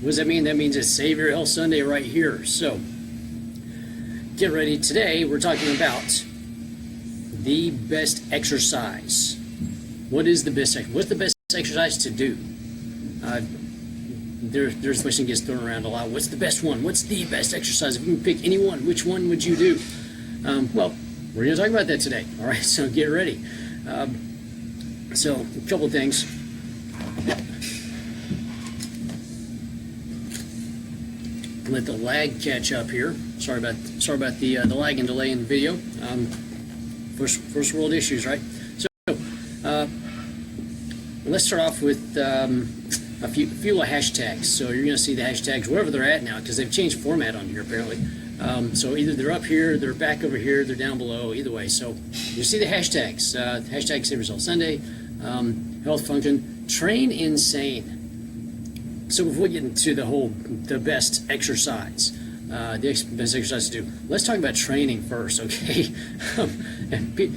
What does that mean? That means it's Save Your Health Sunday right here. So get ready. Today we're talking about the best exercise. What is the best? What's the best exercise to do? There's a question gets thrown around a lot. What's the best one? What's the best exercise? If you can pick any one, which one would you do? Well, we're going to talk about that today. All right, so get ready. So a couple of things. Let the lag catch up here. Sorry about the lag and delay in the video. First world issues, right? So let's start off with a few hashtags. So you're going to see the hashtags wherever they're at now because they've changed format on here apparently. So either they're up here, they're back over here, they're down below. Either way, so you see the hashtags. Hashtag Save Yourself Sunday, health function, train insane. So before we get into the best exercise, best exercise to do, let's talk about training first, okay?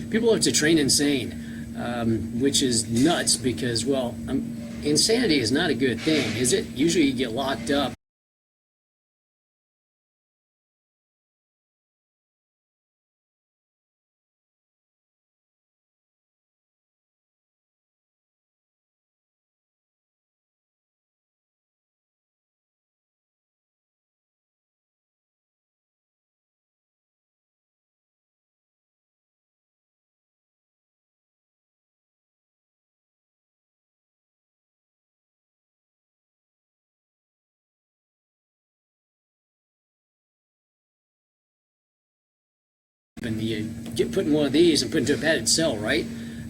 People have to train insane, which is nuts because, well, insanity is not a good thing, is it? Usually you get locked up. And you get put in one of these and put into a padded cell, right?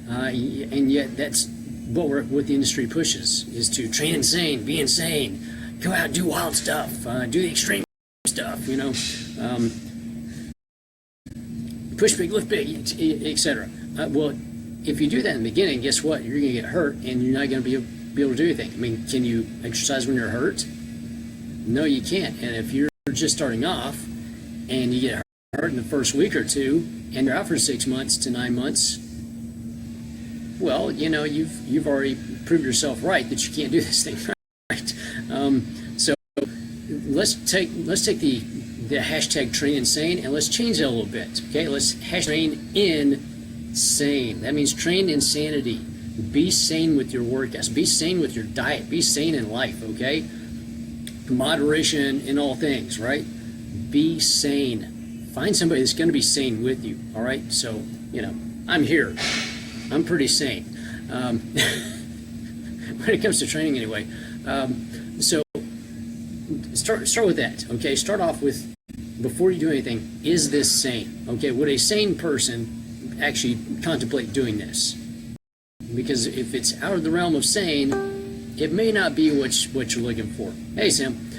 And yet that's what the industry pushes, is to train insane, be insane, go out and do wild stuff, do the extreme stuff, you know, push big, lift big, etc. Well, if you do that in the beginning, guess what? You're going to get hurt and you're not going to be able to do anything. I mean, can you exercise when you're hurt? No, you can't. And if you're just starting off and you get hurt in the first week or two and you're out for 6 months to 9 months, well, you know, you've already proved yourself right that you can't do this thing right. So let's take the hashtag train insane and let's change it a little bit. Okay, let's hashtag train insane. That means train insanity. Be sane with your workouts, be sane with your diet, be sane in life, okay? Moderation in all things, right? Be sane. Find somebody that's going to be sane with you, all right? So, you know, I'm here. I'm pretty sane. When it comes to training anyway. So start with that, okay? Start off with, before you do anything, is this sane? Okay, would a sane person actually contemplate doing this? Because if it's out of the realm of sane, it may not be what you're looking for. Hey, Sam.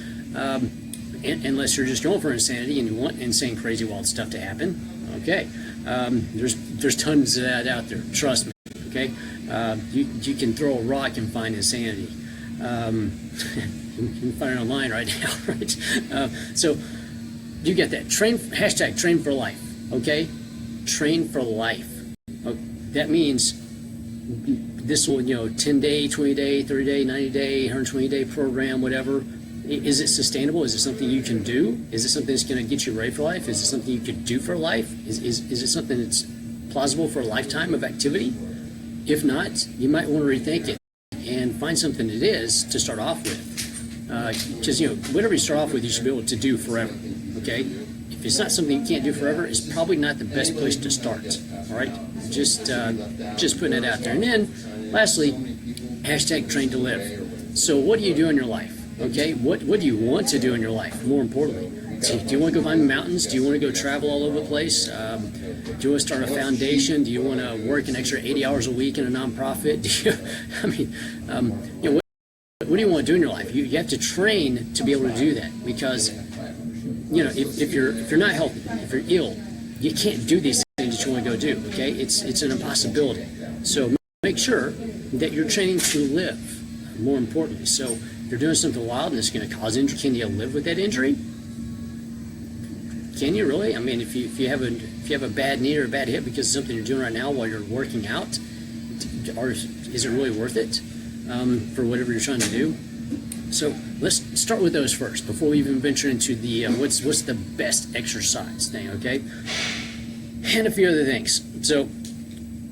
Unless you're just going for insanity and you want insane, crazy, wild stuff to happen, okay? There's tons of that out there. Trust me, okay? You can throw a rock and find insanity. You can find it online right now, right? So you get that. Hashtag train for life, okay? Train for life. That means this will, 10-day, 20-day, 30-day, 90-day, 120-day program, whatever. Is it sustainable? Is it something you can do? Is it something that's going to get you ready for life? Is it something you could do for life? Is it something that's plausible for a lifetime of activity? If not, you might want to rethink it and find something it is to start off with. Because, whatever you start off with, you should be able to do forever, okay? If it's not something you can't do forever, it's probably not the best place to start, all right? Just putting it out there. And then, lastly, hashtag train to live. So what do you do in your life? Okay, what do you want to do in your life, more importantly? Do you want to go climb mountains? Do you want to go travel all over the place? Do you want to start a foundation? Do you want to work an extra 80 hours a week in a nonprofit? What do you want to do in your life? You have to train to be able to do that because, if you're not healthy, if you're ill, you can't do these things that you want to go do, okay? It's an impossibility. So make sure that you're training to live, more importantly. So you're doing something wild and it's going to cause injury. Can you live with that injury? Can you really? I mean, if you have a bad knee or a bad hip because of something you're doing right now while you're working out, or is it really worth it for whatever you're trying to do? So let's start with those first before we even venture into the what's the best exercise thing, okay? And a few other things. So,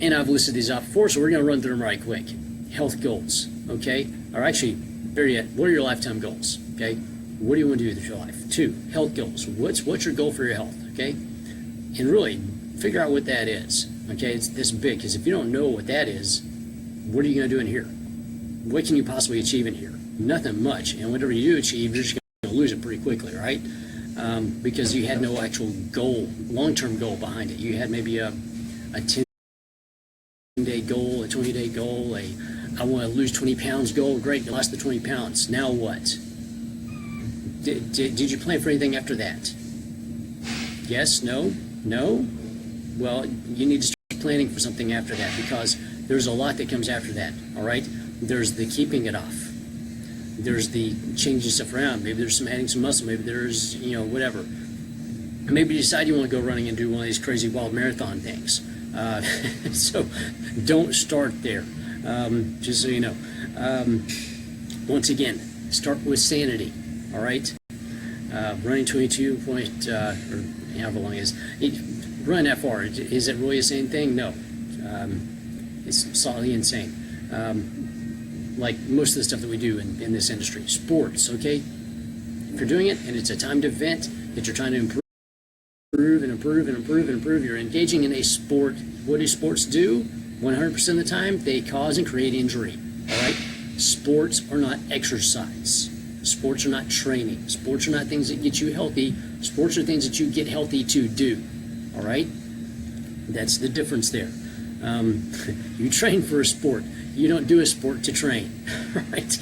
and I've listed these out before, so we're going to run through them right quick. Health goals, okay? Or actually, better yet, what are your lifetime goals, okay? What do you want to do with your life? 2, health goals. What's your goal for your health, okay? And really, figure out what that is, okay? It's this big, because if you don't know what that is, what are you going to do in here? What can you possibly achieve in here? Nothing much. And whatever you do achieve, you're just going to lose it pretty quickly, right? Because you had no actual goal, long-term goal behind it. You had maybe a 10-day goal, a 20-day goal, I want to lose 20 pounds goal. Great, you lost the 20 pounds. Now what? Did you plan for anything after that? Yes? No? No? Well, you need to start planning for something after that, because there's a lot that comes after that, all right? There's the keeping it off. There's the changing stuff around. Maybe there's some adding some muscle. Maybe there's, whatever. Maybe you decide you want to go running and do one of these crazy wild marathon things. So don't start there, just so you know. Once again, start with sanity, all right? Running 22 point, or however long it is. Running that far, is it really a sane thing? No. It's slightly insane. Like most of the stuff that we do in this industry. Sports, okay? If you're doing it and it's a timed event that you're trying to improve and improve and improve and improve, you're engaging in a sport. What do sports do? 100% of the time, they cause and create injury, all right? Sports are not exercise. Sports are not training. Sports are not things that get you healthy. Sports are things that you get healthy to do, all right? That's the difference there. You train for a sport. You don't do a sport to train, right?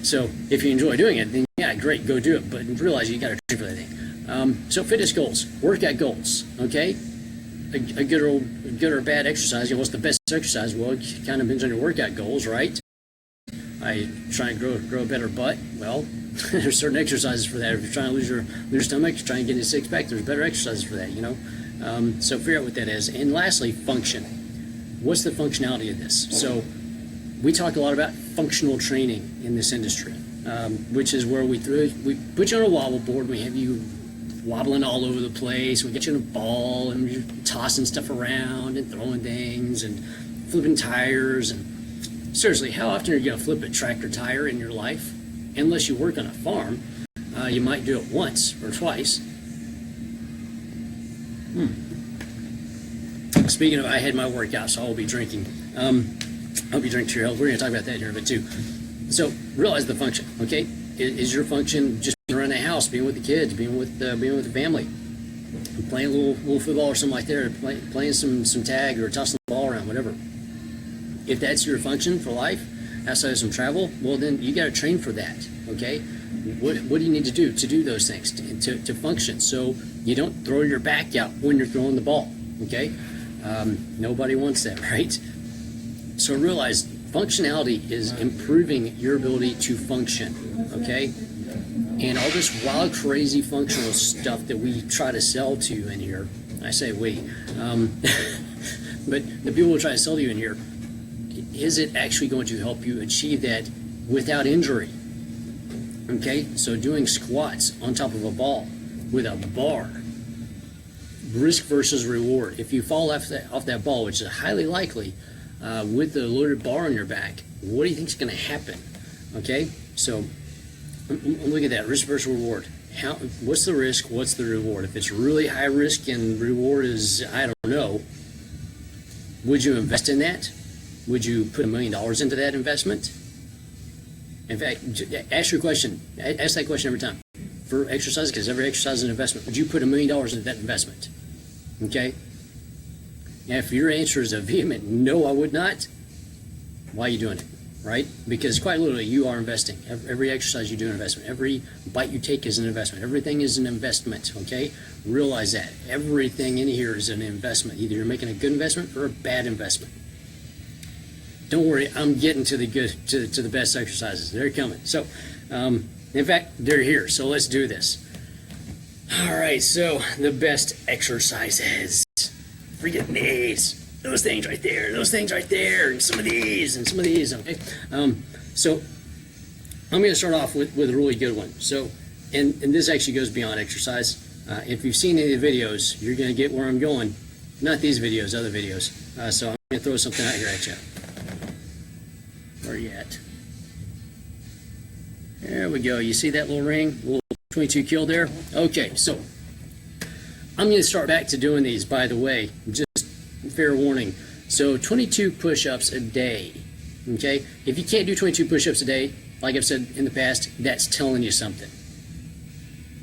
So if you enjoy doing it, then yeah, great, go do it. But realize you got to train for that thing. So fitness goals, workout goals, okay? A good or bad exercise. What's the best exercise? Well, it kind of depends on your workout goals, right? I try and grow a better butt. Well, there's certain exercises for that. If you're trying to lose your stomach, you're trying to get a six-pack, there's better exercises for that, So figure out what that is. And lastly, function. What's the functionality of this? So we talk a lot about functional training in this industry, which is where we put you on a wobble board, we have you wobbling all over the place, we get you in a ball, and you're tossing stuff around and throwing things and flipping tires. And seriously, how often are you going to flip a tractor tire in your life? Unless you work on a farm, you might do it once or twice. Speaking of, I had my workout, so I'll be drinking. I'll be drinking to your health. We're going to talk about that here in a bit too. So realize the function, okay? Is your function just around the house, being with the kids, being with the family, playing a little football or something like that, playing some tag or tossing the ball around, whatever? If that's your function for life, outside of some travel, well then you got to train for that, okay? What do you need to do those things to function? So you don't throw your back out when you're throwing the ball, okay? Nobody wants that, right? So realize functionality is improving your ability to function, okay? And all this wild, crazy functional stuff that we try to sell to you in here, I say we, but the people who try to sell to you in here, is it actually going to help you achieve that without injury? Okay, so doing squats on top of a ball with a bar, risk versus reward. If you fall off that ball, which is highly likely, with the loaded bar on your back, what do you think is going to happen? Okay, so look at that, risk versus reward. What's the risk? What's the reward? If it's really high risk and reward is, I don't know, would you invest in that? Would you put $1 million into that investment? In fact, ask your question. Ask that question every time for exercise, because every exercise is an investment. Would you put $1 million into that investment? Okay. Now, if your answer is a vehement no, I would not. Why are you doing it? Right? Because quite literally, you are investing. Every exercise you do is an investment. Every bite you take is an investment. Everything is an investment. Okay. Realize that everything in here is an investment. Either you're making a good investment or a bad investment. Don't worry, I'm getting to the to the best exercises. They're coming. So, in fact, they're here. So let's do this. All right. So the best exercises. Forget these. Those things right there. Those things right there. And some of these. And some of these. Okay. So I'm going to start off with a really good one. So, and this actually goes beyond exercise. If you've seen any of the videos, you're going to get where I'm going. Not these videos, other videos. So I'm going to throw something out here at you. Where are you at? There we go. You see that little ring? A little 22 kill there? Okay, so I'm going to start back to doing these, by the way. Just fair warning. So 22 push-ups a day. Okay? If you can't do 22 push-ups a day, like I've said in the past, that's telling you something.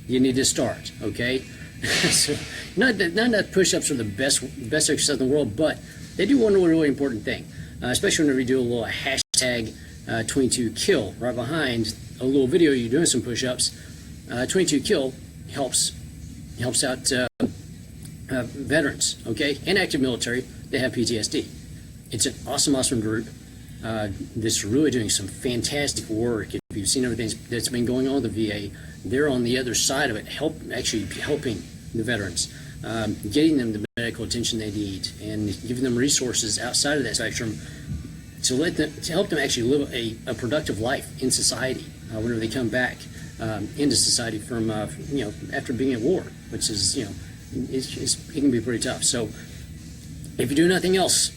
You need to start, okay? So, not that push-ups are the best exercise in the world, but they do one really important thing, especially whenever you do a little hashtag 22 kill right behind a little video you're doing some push-ups. 22 kill helps out veterans, okay, and active military that have PTSD. It's an awesome group that's really doing some fantastic work. If you've seen everything that's been going on with the VA, they're on the other side of it, actually helping the veterans, getting them the medical attention they need, and giving them resources outside of that spectrum to help them actually live a productive life in society whenever they come back into society from after being at war, which is it can be pretty tough. So if you do nothing else,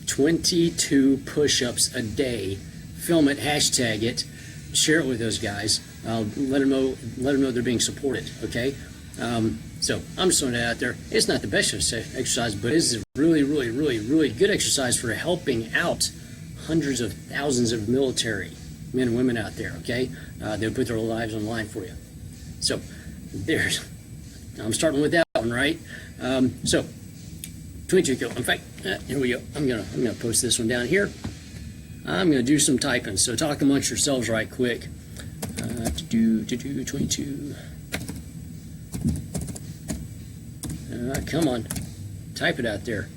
22 push-ups a day, film it, hashtag it, share it with those guys. Let them know they're being supported. Okay, so I'm just throwing it out there. It's not the best exercise, but it is a really good exercise for helping out hundreds of thousands of military men and women out there. Okay, they'll put their lives on the line for you. So I'm starting with that one, right? So 22 kill. In fact, here we go. I'm gonna post this one down here. I'm gonna do some typing. So talk amongst yourselves right quick. To do 22. Come on, type it out there.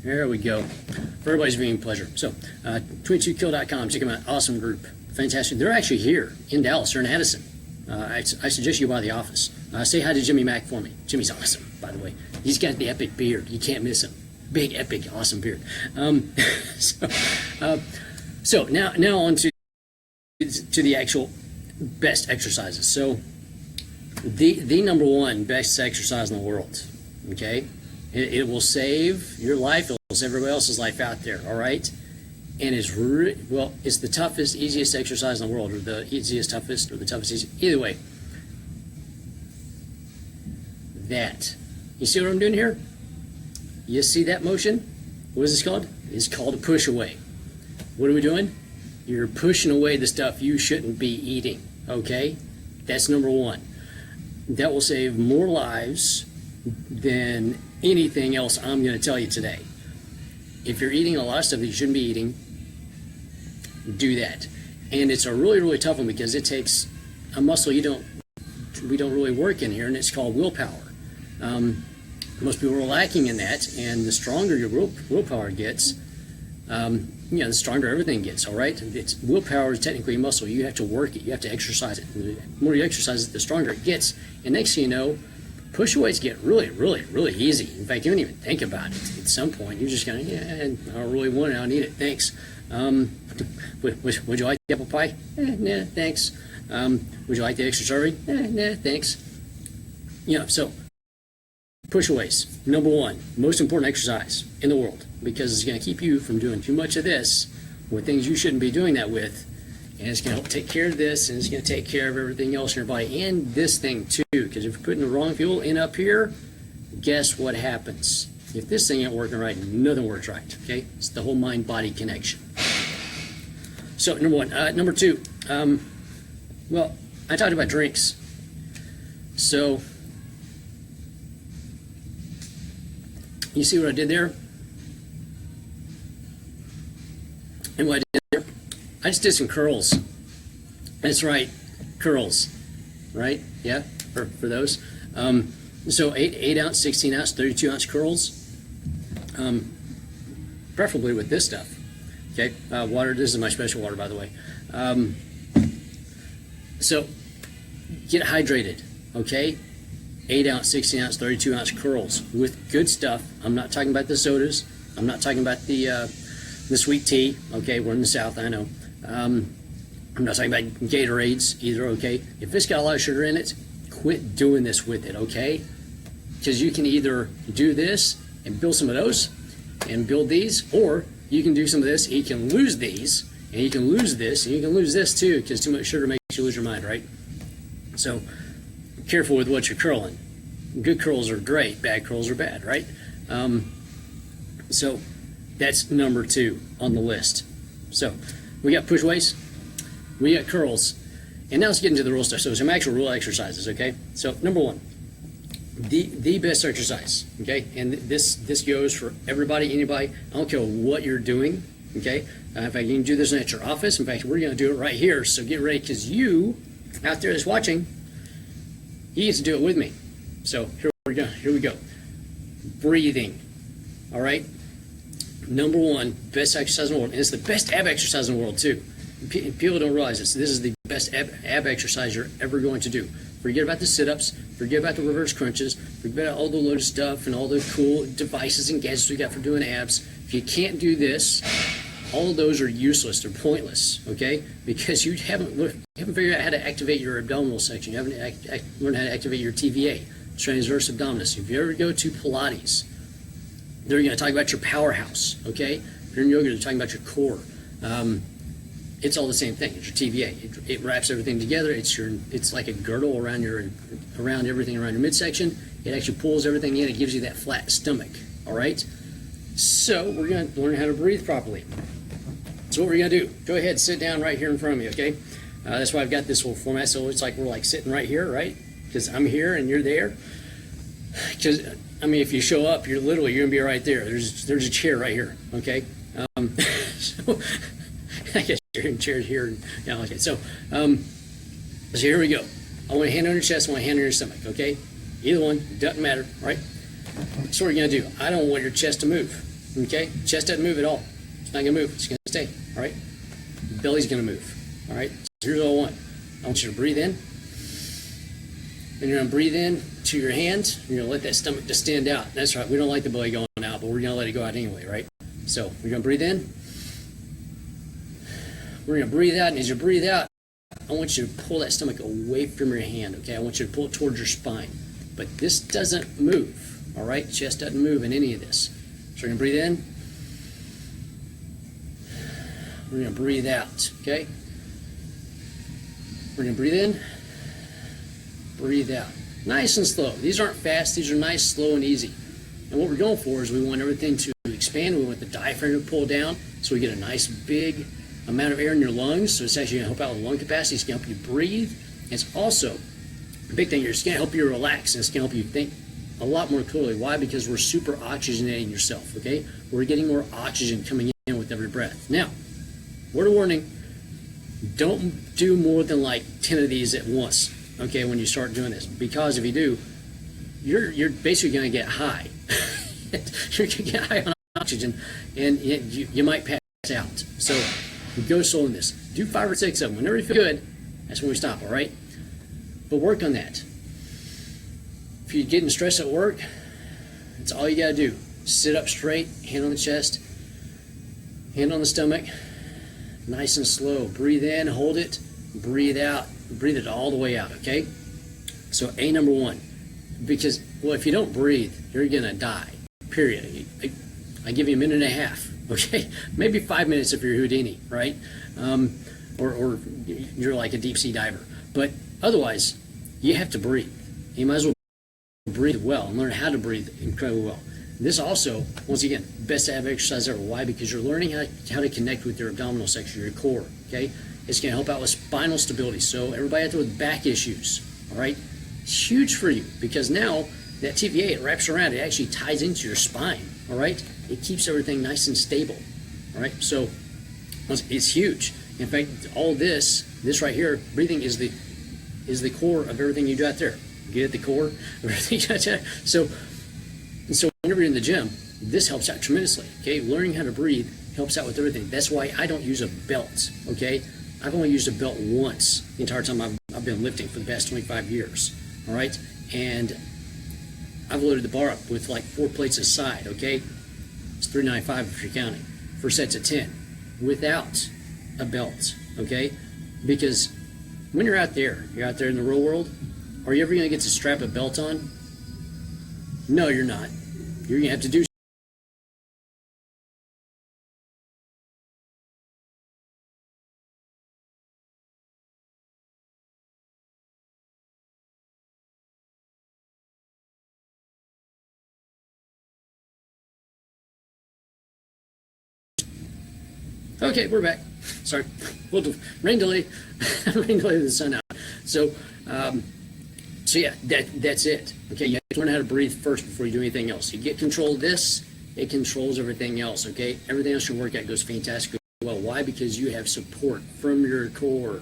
There we go. For everybody's viewing pleasure. So 22kill.com. Check them out. Awesome group. Fantastic. They're actually here in Dallas. They're in Addison. I suggest you by the office. Say hi to Jimmy Mack for me. Jimmy's awesome, by the way. He's got the epic beard. You can't miss him. Big, epic, awesome beard. So now on to the actual best exercises. So the number one best exercise in the world, okay? It will save your life. It will save everybody else's life out there, all right? And it's it's the toughest, easiest exercise in the world, or the easiest, toughest, or the toughest, easiest. Either way, that. You see what I'm doing here? You see that motion? What is this called? It's called a push away. What are we doing? You're pushing away the stuff you shouldn't be eating, okay? That's number one. That will save more lives than anything else I'm going to tell you today. If you're eating a lot of stuff that you shouldn't be eating, do that. And it's a really tough one because it takes a muscle we don't really work in here, and it's called willpower. Most people are lacking in that, and the stronger your willpower gets, the stronger everything gets, all right? Willpower is technically a muscle. You have to work it. You have to exercise it. The more you exercise it, the stronger it gets. And next thing you know, push-aways get really easy. In fact, you don't even think about it. At some point, you're just going, I don't really want it. I don't need it. Thanks. Would you like the apple pie? Nah, thanks. Would you like the extra strawberry? Nah, thanks. So push-aways, number one, most important exercise in the world, because it's going to keep you from doing too much of this with things you shouldn't be doing that with, and it's going to help take care of this, and it's going to take care of everything else in your body, and this thing too, because if you're putting the wrong fuel in up here, guess what happens? If this thing ain't working right, nothing works right, okay? It's the whole mind-body connection. So, number one. Number two, I talked about drinks. So, you see what I did there? And what I did there? I just did some curls. That's right, curls. Right? Yeah, for those. So 8 ounce, 16 ounce, 32 ounce curls. Preferably with this stuff. Okay, water. This is my special water, by the way. So get hydrated. Okay. 8 ounce, 16 ounce, 32 ounce curls with good stuff. I'm not talking about the sodas. I'm not talking about the sweet tea. Okay, we're in the South, I know. I'm not talking about Gatorades either, okay? If it's got a lot of sugar in it, quit doing this with it, okay? Because you can either do this and build some of those and build these, or you can do some of this and you can lose these, and you can lose this, and you can lose this too, because too much sugar makes you lose your mind, right? So careful with what you're curling. Good curls are great, bad curls are bad, right? So that's number 2 on the list. So we got push weights, we got curls, and now let's get into the real stuff. So some actual real exercises, okay? So number 1, the best exercise, okay? And this goes for everybody, anybody. I don't care what you're doing, okay? In fact, you can do this at your office. In fact, we're going to do it right here. So get ready, because you out there that's watching, you get to do it with me. So here we go. Here we go. Breathing. All right. Number 1, best exercise in the world, and it's the best ab exercise in the world too. People don't realize this. This is the best ab exercise you're ever going to do. Forget about the sit-ups. Forget about the reverse crunches. Forget about all the loaded stuff and all the cool devices and gadgets we got for doing abs. If you can't do this, all of those are useless. They're pointless. Okay, because you haven't figured out how to activate your abdominal section. You haven't learned how to activate your TVA, transverse abdominis. If you ever go to Pilates, they're going to talk about your powerhouse, okay? If you're in yoga, they're talking about your core. It's all the same thing. It's your TVA. It wraps everything together. It's like a girdle around everything around your midsection. It actually pulls everything in. It gives you that flat stomach, all right? So we're going to learn how to breathe properly. So what we're going to do, go ahead, sit down right here in front of me, okay? That's why I've got this whole format, so it's like we're like sitting right here, right? Because I'm here and you're there. Because I mean, if you show up, you're going to be right there. There's a chair right here, okay? So I guess you're in chairs here. Yeah, okay. So here we go. I want a hand on your chest. I want a hand on your stomach, okay? Either one, doesn't matter, right? So what we're going to do, I don't want your chest to move, okay? Chest doesn't move at all. It's not going to move. It's going to stay, all right? Belly's going to move, all right? So here's what I want. I want you to breathe in. And you're going to breathe in to your hand. You're going to let that stomach distend out. That's right. We don't like the belly going out, but we're going to let it go out anyway, right? So we're going to breathe in. We're going to breathe out. And as you breathe out, I want you to pull that stomach away from your hand, okay? I want you to pull it towards your spine. But this doesn't move, all right? Chest doesn't move in any of this. So we're going to breathe in. We're going to breathe out, okay? We're going to breathe in. Breathe out. Nice and slow. These aren't fast. These are nice, slow, and easy. And what we're going for is we want everything to expand. We want the diaphragm to pull down so we get a nice big amount of air in your lungs. So it's actually going to help out with lung capacity. It's going to help you breathe. And it's also a big thing here. It's going to help you relax, and it's going to help you think a lot more clearly. Why? Because we're super oxygenating yourself, okay? We're getting more oxygen coming in with every breath. Now, word of warning, don't do more than like 10 of these at once. Okay, when you start doing this, because if you do, you're basically going to get high. You're going to get high on oxygen, and you might pass out. So go slow in this. Do 5 or 6 of them. Whenever you feel good, that's when we stop. All right, but work on that. If you're getting stressed at work, that's all you got to do. Sit up straight, hand on the chest, hand on the stomach, nice and slow. Breathe in, hold it, breathe out. Breathe it all the way out, okay? So number 1, because, well, if you don't breathe, you're going to die, period. I give you a minute and a half, okay? Maybe 5 minutes if you're Houdini, right? Or you're like a deep sea diver. But otherwise, you have to breathe. You might as well breathe well and learn how to breathe incredibly well. This also, once again, best ab exercise ever. Why? Because you're learning how to connect with your abdominal section, your core, okay? It's going to help out with spinal stability. So everybody out there with back issues, all right? It's huge for you because now that TVA, it wraps around. It actually ties into your spine, all right? It keeps everything nice and stable, all right? So it's huge. In fact, all this right here, breathing is the core of everything you do out there. Get at the core of everything you do out there. So whenever you're in the gym, this helps out tremendously, okay? Learning how to breathe helps out with everything. That's why I don't use a belt, okay? I've only used a belt once the entire time I've been lifting for the past 25 years, all right? And I've loaded the bar up with like 4 plates a side, okay? It's $395 if you're counting, for sets of 10, without a belt, okay? Because when you're out there in the real world, are you ever going to get to strap a belt on? No, you're not. You're going to have to do. Okay, we're back. Sorry, rain delay, rain delay with the sun out. So, so yeah, that's it. Okay, you have to learn how to breathe first before you do anything else. You get control of this, it controls everything else. Okay, everything else your workout goes fantastically well. Why? Because you have support from your core.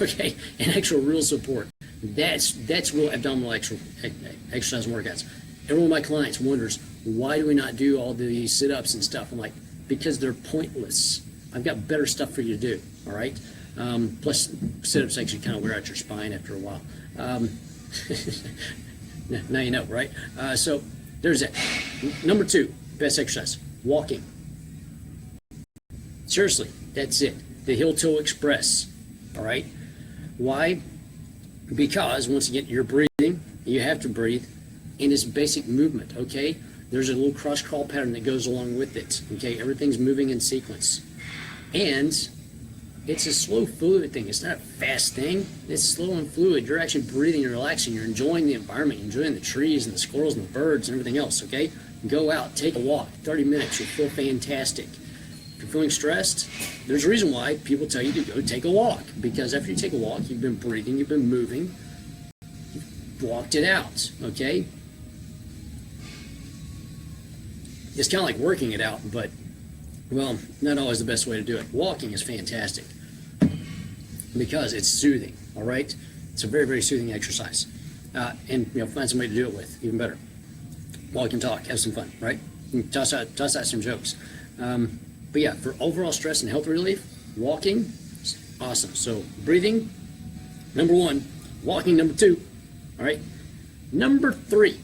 Okay, and actual real support. That's real abdominal exercise and workouts. Every one of my clients wonders, why do we not do all these sit-ups and stuff? I'm like, because they're pointless. I've got better stuff for you to do, all right? Plus, sit-ups actually kind of wear out your spine after a while. Now you know, right? So there's it. Number 2, best exercise, walking. Seriously, that's it. The heel-toe express, all right? Why? Because, once again, you're breathing, you have to breathe, and it's basic movement, okay? There's a little cross-crawl pattern that goes along with it, okay? Everything's moving in sequence. And it's a slow, fluid thing. It's not a fast thing. It's slow and fluid. You're actually breathing and relaxing. You're enjoying the environment. You're enjoying the trees and the squirrels and the birds and everything else, okay? Go out, take a walk, 30 minutes. You'll feel fantastic. If you're feeling stressed, there's a reason why people tell you to go take a walk. Because after you take a walk, you've been breathing, you've been moving, you've walked it out, okay? It's kind of like working it out, but, well, not always the best way to do it. Walking is fantastic because it's soothing, all right? It's a very, very soothing exercise. And, find somebody to do it with, even better. Walk and talk, have some fun, right? Toss out some jokes. But yeah, for overall stress and health relief, walking is awesome. So breathing, number 1. Walking, number 2, all right? Number 3.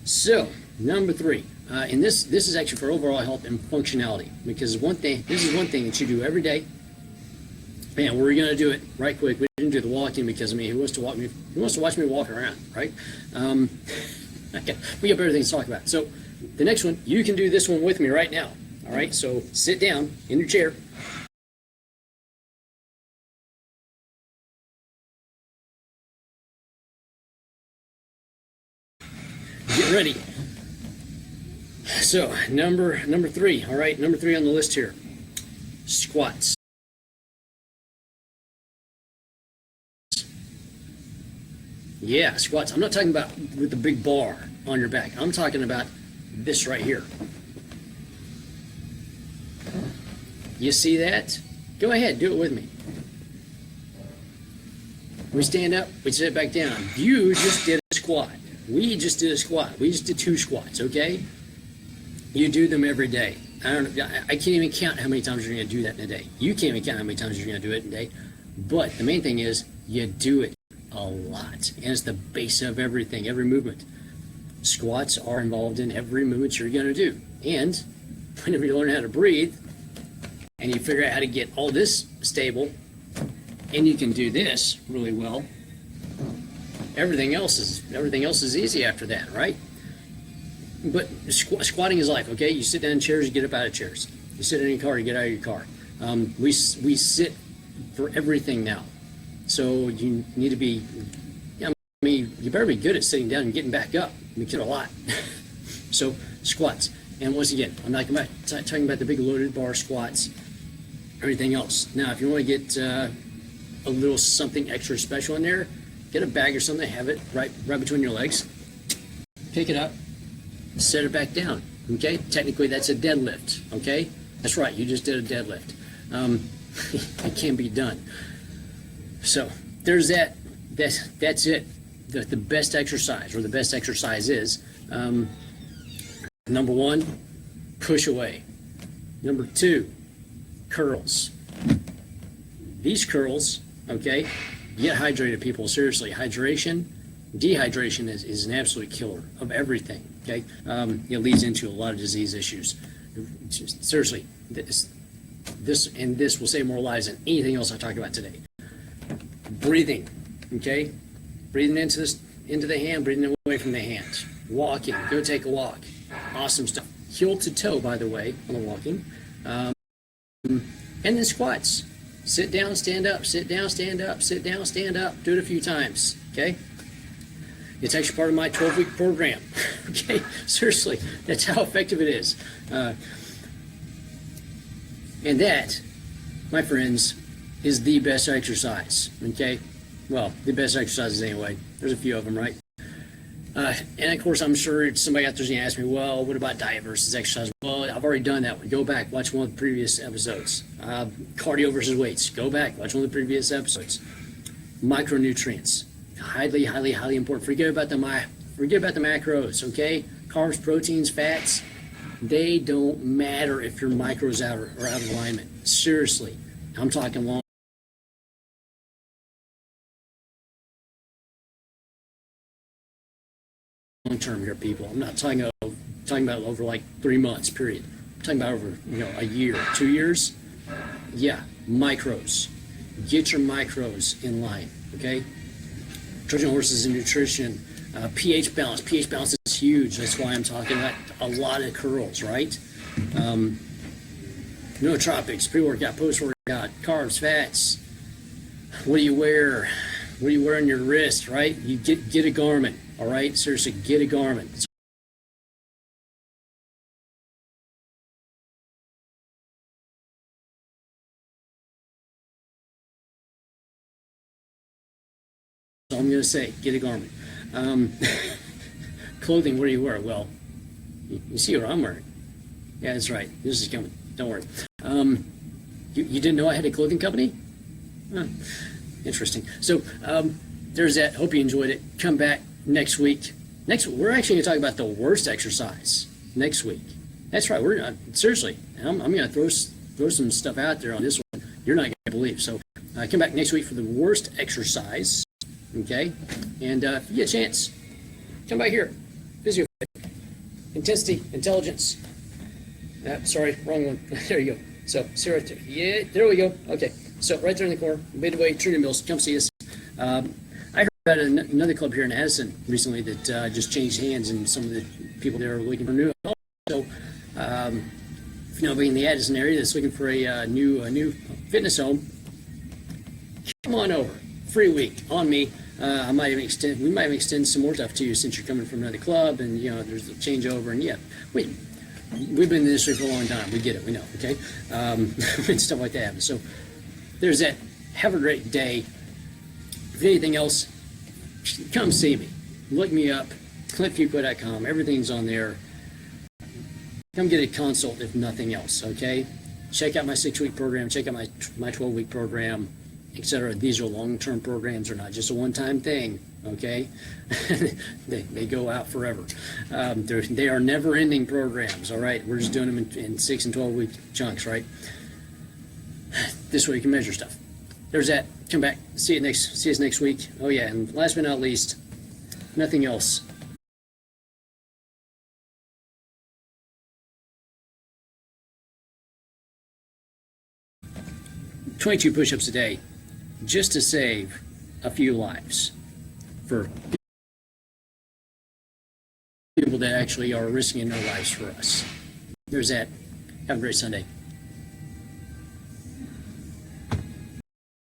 So, number 3. And this is actually for overall health and functionality, because this is one thing that you do every day. Man, we're gonna do it right quick. We didn't do the walking because who wants to watch me walk around, right? Okay, we got better things to talk about. So the next one, you can do this one with me right now. All right, so sit down in your chair. Get ready. So number 3, all right, number 3 on the list here, squats. Yeah, squats. I'm not talking about with the big bar on your back. I'm talking about this right here. You see that? Go ahead, do it with me. We stand up, we sit back down. You just did a squat. We just did a squat. We just did 2 squats, okay? You do them every day. I can't even count how many times you're going to do that in a day. You can't even count how many times you're going to do it in a day. But the main thing is you do it a lot. And it's the base of everything, every movement. Squats are involved in every movement you're going to do. And whenever you learn how to breathe and you figure out how to get all this stable and you can do this really well, everything else is easy after that, right? But squatting is life, okay? You sit down in chairs, you get up out of chairs. You sit in your car, you get out of your car. We sit for everything now. So you need to be, you better be good at sitting down and getting back up. We get a lot. So squats. And once again, I'm not talking about the big loaded bar squats, everything else. Now, if you want to get a little something extra special in there, get a bag or something, have it right between your legs. Pick it up. Set it back down, okay? Technically, that's a deadlift, okay? That's right, you just did a deadlift. It can be done. So, there's that. That's it. The best exercise, or the best exercise is, number 1, push away. Number 2, curls. These curls, okay? Get hydrated, people. Seriously, dehydration is an absolute killer of everything, okay? It leads into a lot of disease issues. Seriously, this will save more lives than anything else I talked about today. Breathing, okay? Breathing into the hand, breathing away from the hands. Walking, go take a walk. Awesome stuff. Heel to toe, by the way, on the walking. And then squats. Sit down, stand up, sit down, stand up, sit down, stand up. Do it a few times, okay? It's actually part of my 12-week program, okay? Seriously, that's how effective it is. And that, my friends, is the best exercise, okay? Well, the best exercises anyway. There's a few of them, right? And of course, I'm sure somebody out there's going to ask me, well, what about diet versus exercise? Well, I've already done that one. Go back, watch one of the previous episodes. Cardio versus weights. Go back, watch one of the previous episodes. Micronutrients. Highly, highly, highly important. Forget about the macros, okay? Carbs, proteins, fats, they don't matter if your macros are out of alignment. Seriously, I'm talking long term here, people. I'm not talking about over like 3 months period. I'm talking about over a year, 2 years. Yeah, macros. Get your macros in line, okay? Trojan horses in nutrition, pH balance. pH balance is huge. That's why I'm talking about a lot of curls, right? Nootropics, pre-workout, post-workout, carbs, fats. What do you wear? What do you wear on your wrist, right? You get a garment, all right? Seriously, get a garment. So I'm going to say, get a garment. Clothing, what do you wear? Well, you see what I'm wearing. Yeah, that's right. This is coming. Don't worry. You didn't know I had a clothing company? Huh. Interesting. So there's that. Hope you enjoyed it. Come back next week. We're actually going to talk about the worst exercise next week. That's right. We're seriously. I'm going to throw some stuff out there on this one. You're not going to believe. So come back next week for the worst exercise. Okay, and if you get a chance, come back here. Physio, intensity, intelligence. Sorry, wrong one. There you go. So, see right there. Yeah, there we go. Okay, so right there in the corner, Midway Treating Mills. Come see us. I heard about another club here in Addison recently that just changed hands, and some of the people there are looking for new help. So, if you know being in the Addison area that's looking for a new fitness home, come on over. Free week on me. We might even extend some more stuff to you since you're coming from another club, and there's a changeover, and we've been in the industry for a long time. We get it. We know. Okay, and stuff like that happens. So there's that. Have a great day. If anything else, come see me. Look me up. ClintFuqua.com. Everything's on there. Come get a consult if nothing else. Okay. Check out my 6-week program. Check out my 12-week program, etc. These are long-term programs. They're not just a one-time thing, okay? they go out forever. They are never-ending programs, all right? We're just doing them in 6 and 12-week chunks, right? This way you can measure stuff. There's that. Come back. See us next week. Oh, yeah, and last but not least, nothing else. $22 push-ups a day, just to save a few lives for people that actually are risking their lives for us. There's that. Have a great Sunday.